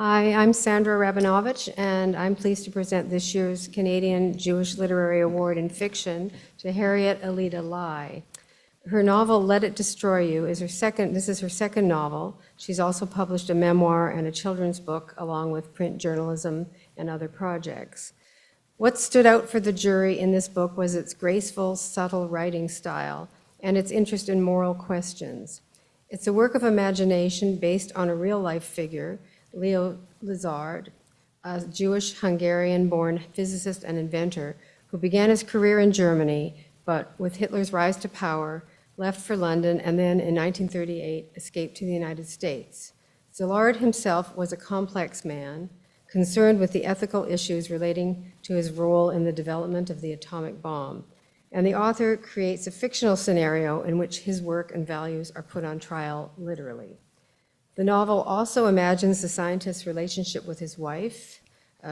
Hi, I'm Sandra Rabinovitch, and I'm pleased to present this year's Canadian Jewish Literary Award in Fiction to Harriet Alida Lye. Her novel, Let It Destroy You, is her second novel. She's also published a memoir and a children's book, along with print journalism and other projects. What stood out for the jury in this book was its graceful, subtle writing style and its interest in moral questions. It's a work of imagination based on a real-life figure, Leo Lizard, a Jewish Hungarian-born physicist and inventor who began his career in Germany, but with Hitler's rise to power, left for London and then in 1938 escaped to the United States. Szilard himself was a complex man, concerned with the ethical issues relating to his role in the development of the atomic bomb. And the author creates a fictional scenario in which his work and values are put on trial literally. The novel also imagines the scientist's relationship with his wife,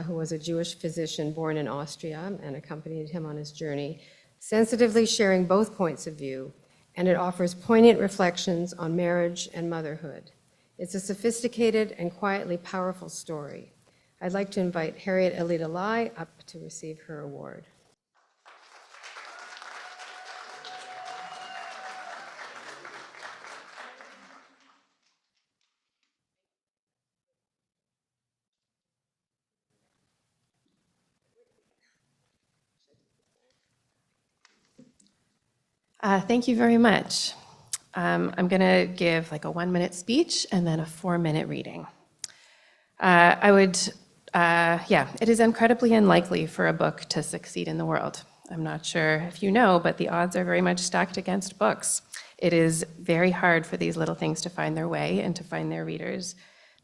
who was a Jewish physician born in Austria and accompanied him on his journey, sensitively sharing both points of view, and it offers poignant reflections on marriage and motherhood. It's a sophisticated and quietly powerful story. I'd like to invite Harriet Alida Lye up to receive her award. Thank you very much. I'm going to give like a 1-minute speech and then a 4-minute reading. It is incredibly unlikely for a book to succeed in the world. I'm not sure if you know, but the odds are very much stacked against books. It is very hard for these little things to find their way and to find their readers.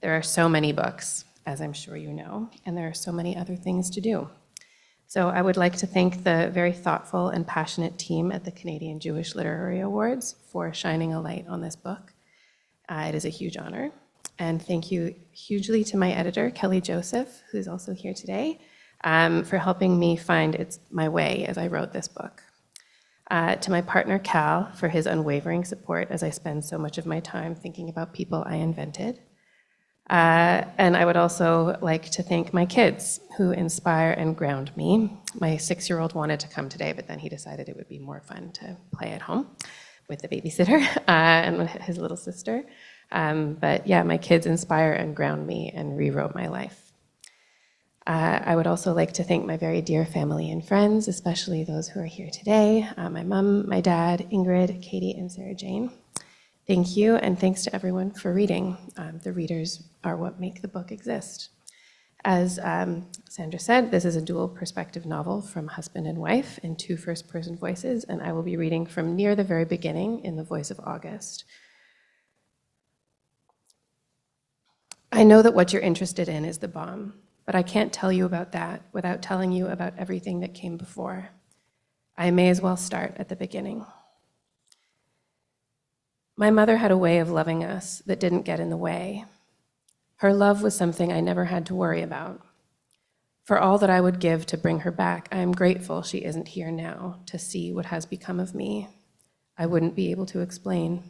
There are so many books, as I'm sure you know, and there are so many other things to do. So I would like to thank the very thoughtful and passionate team at the Canadian Jewish Literary Awards for shining a light on this book. It is a huge honor. And thank you hugely to my editor, Kelly Joseph, who's also here today, for helping me find my way as I wrote this book. To my partner, Cal, for his unwavering support as I spend so much of my time thinking about people I invented. And I would also like to thank my kids who inspire and ground me. My 6-year-old wanted to come today, but then he decided it would be more fun to play at home with the babysitter and with his little sister. But yeah, my kids inspire and ground me and rewrote my life. I would also like to thank my very dear family and friends, especially those who are here today, my mom, my dad, Ingrid, Katie, and Sarah Jane. Thank you, and thanks to everyone for reading. The readers are what make the book exist. As Sandra said, this is a dual perspective novel from husband and wife in 2 first-person voices, and I will be reading from near the very beginning in the voice of August. I know that what you're interested in is the bomb, but I can't tell you about that without telling you about everything that came before. I may as well start at the beginning. My mother had a way of loving us that didn't get in the way. Her love was something I never had to worry about. For all that I would give to bring her back, I am grateful she isn't here now to see what has become of me. I wouldn't be able to explain.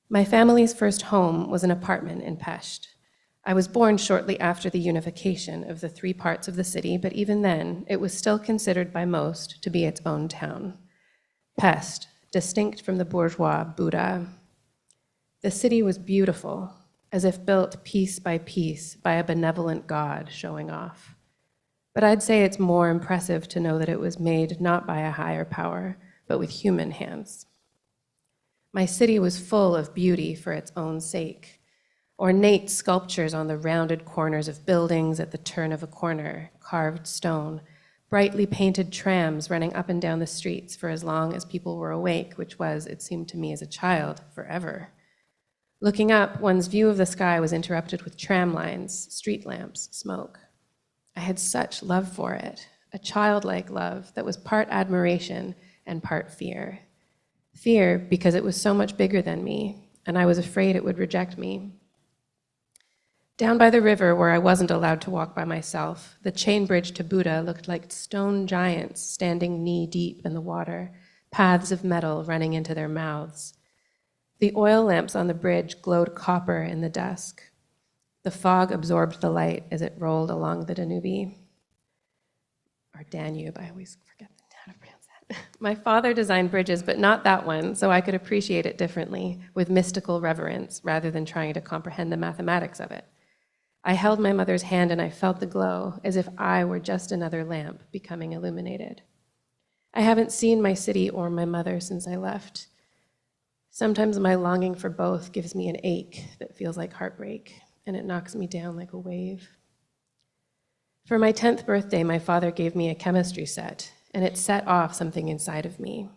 My family's first home was an apartment in Pest. I was born shortly after the unification of the 3 parts of the city, but even then, it was still considered by most to be its own town. Pest, distinct from the bourgeois Buda. The city was beautiful, as if built piece by piece by a benevolent God showing off. But I'd say it's more impressive to know that it was made not by a higher power, but with human hands. My city was full of beauty for its own sake. Ornate sculptures on the rounded corners of buildings at the turn of a corner, carved stone, brightly painted trams running up and down the streets for as long as people were awake, which was, it seemed to me as a child, forever. Looking up, one's view of the sky was interrupted with tram lines, street lamps, smoke. I had such love for it, a childlike love that was part admiration and part fear. Fear because it was so much bigger than me, and I was afraid it would reject me. Down by the river, where I wasn't allowed to walk by myself, the chain bridge to Buda looked like stone giants standing knee-deep in the water, paths of metal running into their mouths. The oil lamps on the bridge glowed copper in the dusk. The fog absorbed the light as it rolled along the Danube, or Danube, I always forget how to pronounce that. My father designed bridges, but not that one, so I could appreciate it differently, with mystical reverence, rather than trying to comprehend the mathematics of it. I held my mother's hand and I felt the glow, as if I were just another lamp becoming illuminated. I haven't seen my city or my mother since I left. Sometimes my longing for both gives me an ache that feels like heartbreak, and it knocks me down like a wave. For my 10th birthday, my father gave me a chemistry set, and it set off something inside of me.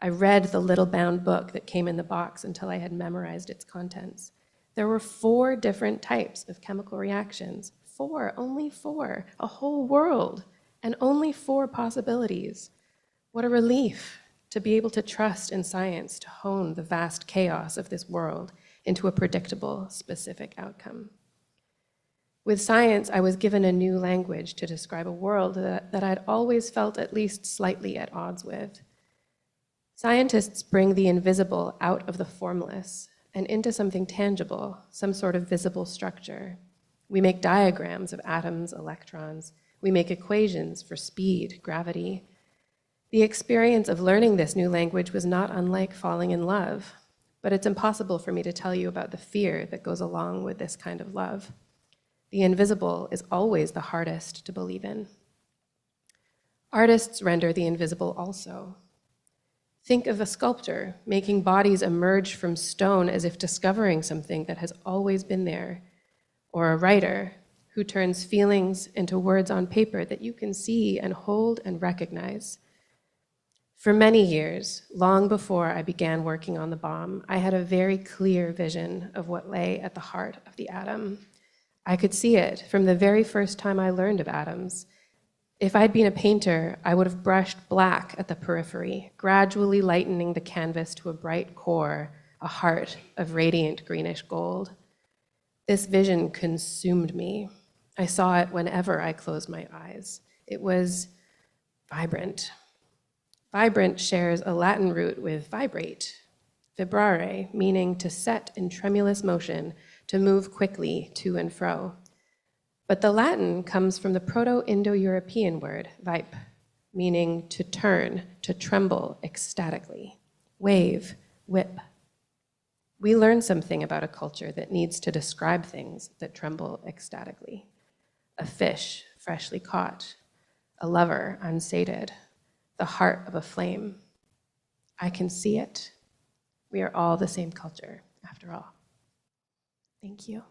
I read the little bound book that came in the box until I had memorized its contents. There were 4 different types of chemical reactions. 4, only 4, a whole world, and only 4 possibilities. What a relief to be able to trust in science to hone the vast chaos of this world into a predictable, specific outcome. With science, I was given a new language to describe a world that I'd always felt at least slightly at odds with. Scientists bring the invisible out of the formless and into something tangible, some sort of visible structure. We make diagrams of atoms, electrons. We make equations for speed, gravity. The experience of learning this new language was not unlike falling in love, but it's impossible for me to tell you about the fear that goes along with this kind of love. The invisible is always the hardest to believe in. Artists render the invisible also. Think of a sculptor making bodies emerge from stone as if discovering something that has always been there, or a writer who turns feelings into words on paper that you can see and hold and recognize. For many years, long before I began working on the bomb, I had a very clear vision of what lay at the heart of the atom. I could see it from the very first time I learned of atoms. If I'd been a painter, I would have brushed black at the periphery, gradually lightening the canvas to a bright core, a heart of radiant greenish gold. This vision consumed me. I saw it whenever I closed my eyes. It was vibrant. Vibrant shares a Latin root with vibrate, vibrare, meaning to set in tremulous motion, to move quickly to and fro. But the Latin comes from the Proto-Indo-European word, vipe, meaning to turn, to tremble ecstatically, wave, whip. We learn something about a culture that needs to describe things that tremble ecstatically. A fish freshly caught, a lover unsated, the heart of a flame. I can see it. We are all the same culture, after all. Thank you.